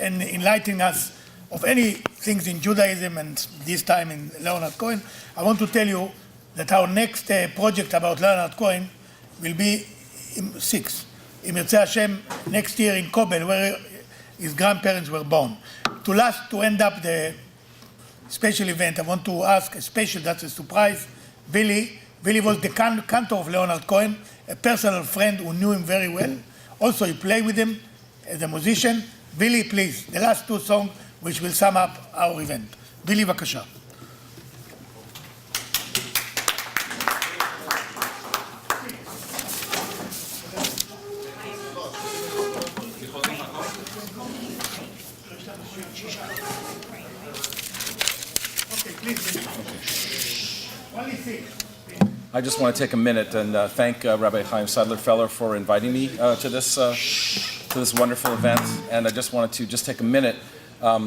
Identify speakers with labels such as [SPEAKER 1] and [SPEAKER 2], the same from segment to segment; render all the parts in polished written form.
[SPEAKER 1] and enlightening us of any things in Judaism, and this time in Leonard Cohen. I want to tell you that our next project about Leonard Cohen will be six. Im Yirtzeh Hashem, next year in Kobel, where his grandparents were born. To end up the special event, I want to ask a special, that's a surprise, Billy. Billy was the cantor of Leonard Cohen, a personal friend who knew him very well. Also, he played with him as a musician. Billy, please, the last two songs which will sum up our event. Billy, בבקשה.
[SPEAKER 2] I just want to take a minute and thank Rabbi Chaim Sadler-Feller for inviting me to this wonderful event. And I just wanted to just take a minute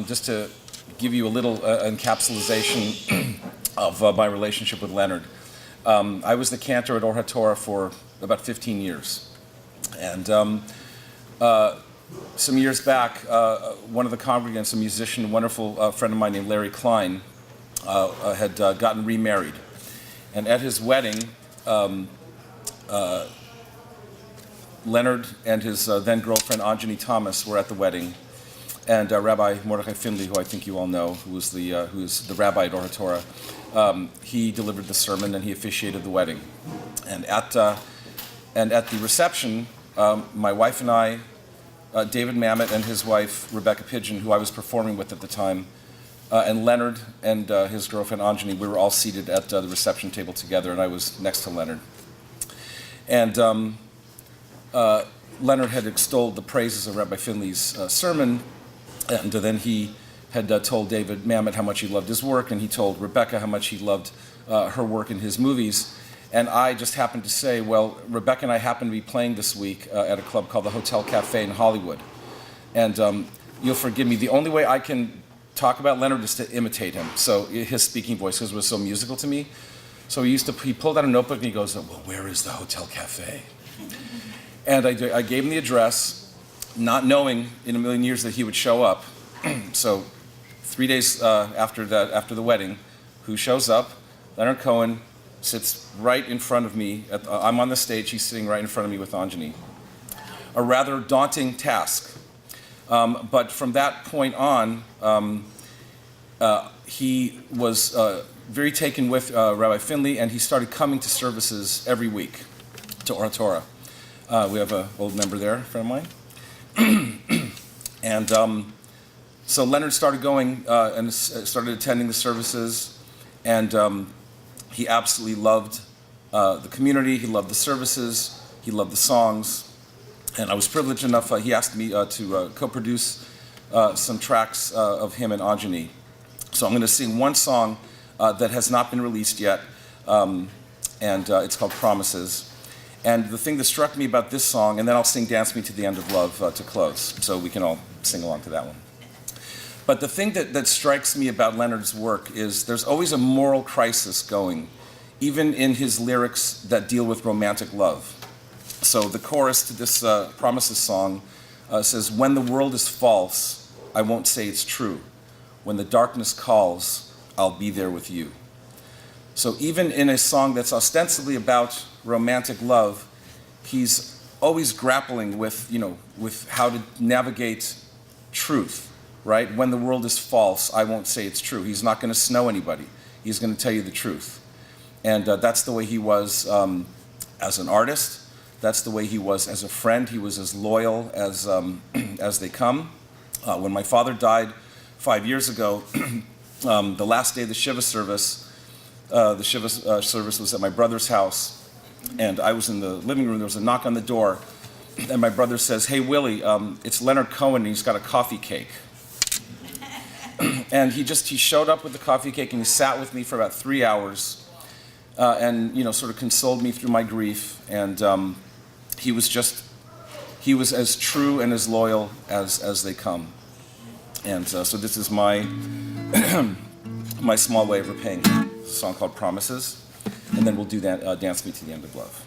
[SPEAKER 2] just to give you a little encapsulation of my relationship with Leonard. I was the cantor at Or HaTorah for about 15 years. And some years back, one of the congregants, a musician, a wonderful friend of mine named Larry Klein, had gotten remarried. And at his wedding, Leonard and his then girlfriend Anjani Thomas were at the wedding, and Rabbi Mordechai Finley, who I think you all know, who's the rabbi at Or HaTorah, he delivered the sermon and he officiated the wedding. And at the reception, my wife and I, David Mamet and his wife Rebecca Pidgeon, who I was performing with at the time, and Leonard and his girlfriend Anjani, we were all seated at the reception table together, and I was next to Leonard. And Leonard had extolled the praises of Rabbi Finley's sermon, and then he had told David Mamet how much he loved his work, and he told Rebecca how much he loved her work in his movies. And I just happened to say, well, Rebecca and I happen to be playing this week at a club called the Hotel Cafe in Hollywood. And you'll forgive me, the only way I can talk about Leonard is to imitate him. So his speaking voice, because it was so musical to me. So he pulled out a notebook and he goes, well, where is the Hotel Cafe? And I gave him the address, not knowing in a million years that he would show up. So 3 days after the wedding, who shows up? Leonard Cohen sits right in front of me. I'm on the stage, he's sitting right in front of me with Anjani. A rather daunting task. But from that point on, he was very taken with Rabbi Finley, and he started coming to services every week to Or HaTorah. We have an old member there, a friend of mine. And so Leonard started going and started attending the services, and he absolutely loved the community, he loved the services, he loved the songs. And I was privileged enough, he asked me to co-produce some tracks of him and Anjani. So I'm going to sing one song that has not been released yet, and it's called Promises. And the thing that struck me about this song, and then I'll sing Dance Me to the End of Love to close, so we can all sing along to that one. But the thing that strikes me about Leonard's work is there's always a moral crisis going, even in his lyrics that deal with romantic love. So the chorus to this Promises song says, when the world is false, I won't say it's true. When the darkness calls, I'll be there with you. So even in a song that's ostensibly about romantic love, he's always grappling with, with how to navigate truth, right? When the world is false, I won't say it's true. He's not going to snow anybody. He's going to tell you the truth. And that's the way he was as an artist. That's the way he was as a friend. He was as loyal as they come. When my father died 5 years ago, the last day of the Shiva service was at my brother's house, and I was in the living room. There was a knock on the door, and my brother says, "Hey, Willie, it's Leonard Cohen, and he's got a coffee cake." And he showed up with the coffee cake, and he sat with me for about 3 hours, and sort of consoled me through my grief. And he was as true and as loyal as they come. And so this is my my small way of repaying him. It's a song called Promises, and then we'll do that Dance Me to the End of Love.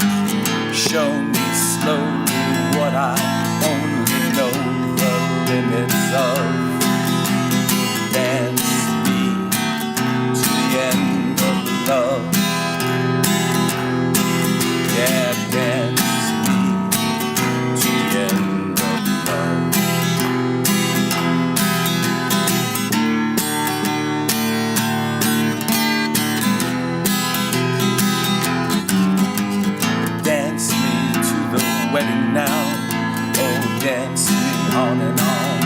[SPEAKER 2] and on.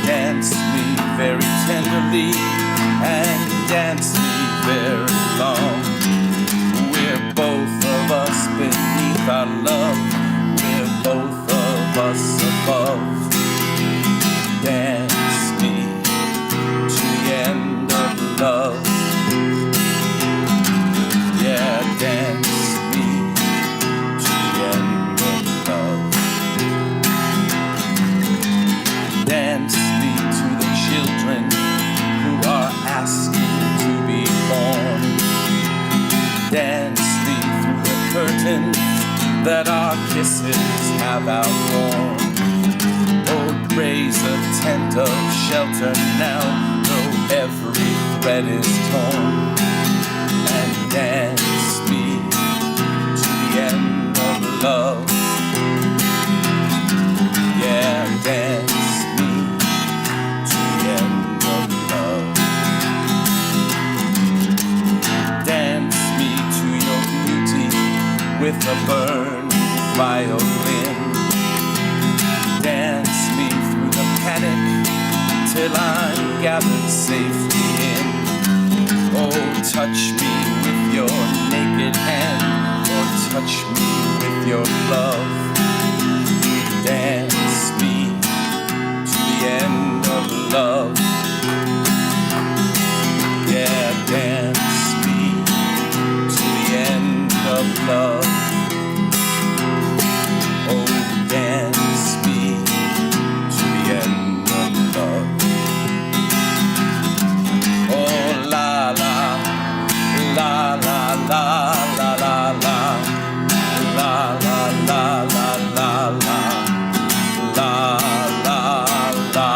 [SPEAKER 2] Dance me very tenderly and dance me very long. We're both of us beneath our love. We're both of us above. Dance me to the end of love. Yeah, dance me to the end of love. Dance me to the children who are asking to be born. Dance me through the curtains that our kisses have outworn. Oh, raise a tent of shelter now, though every thread is torn. And dance me to the end of love. Yeah, dance me to the end of love. Dance me to your beauty with a burning violin. Dance me through the panic till I'm gathered safely in. Oh, touch me with your naked hand, or touch me with your love. Dance me to the end of love. Yeah, dance me to the end of love. Oh, dance me to the end of love. Oh, la la, la la la la la la, la la la la la la, la la la,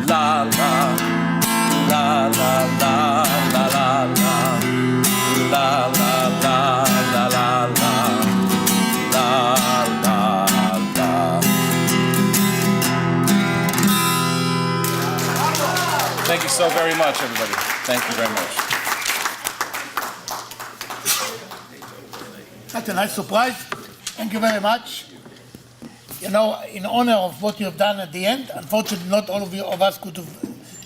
[SPEAKER 2] la la, la la la la la la, la la la la la la, la la la. Thank you so very much, everybody. Thank you very much.
[SPEAKER 1] That's a nice surprise. Thank you very much. You know, in honor of what you have done at the end, unfortunately not all of us could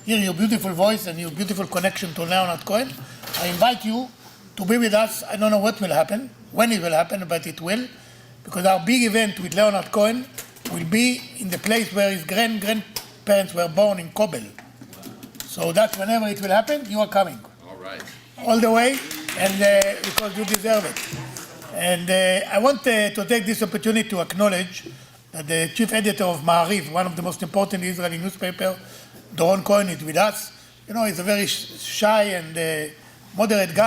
[SPEAKER 1] hear your beautiful voice and your beautiful connection to Leonard Cohen. I invite you to be with us. I don't know what will happen, when it will happen, but it will, because our big event with Leonard Cohen will be in the place where his grandparents were born, in Kobel. So that's whenever it will happen, you are coming.
[SPEAKER 3] All right.
[SPEAKER 1] All the way, and because you deserve it. And I want to take this opportunity to acknowledge that the chief editor of Ma'ariv, one of the most important Israeli newspaper, Doron Cohen, is with us. You know, he's a very shy and moderate guy.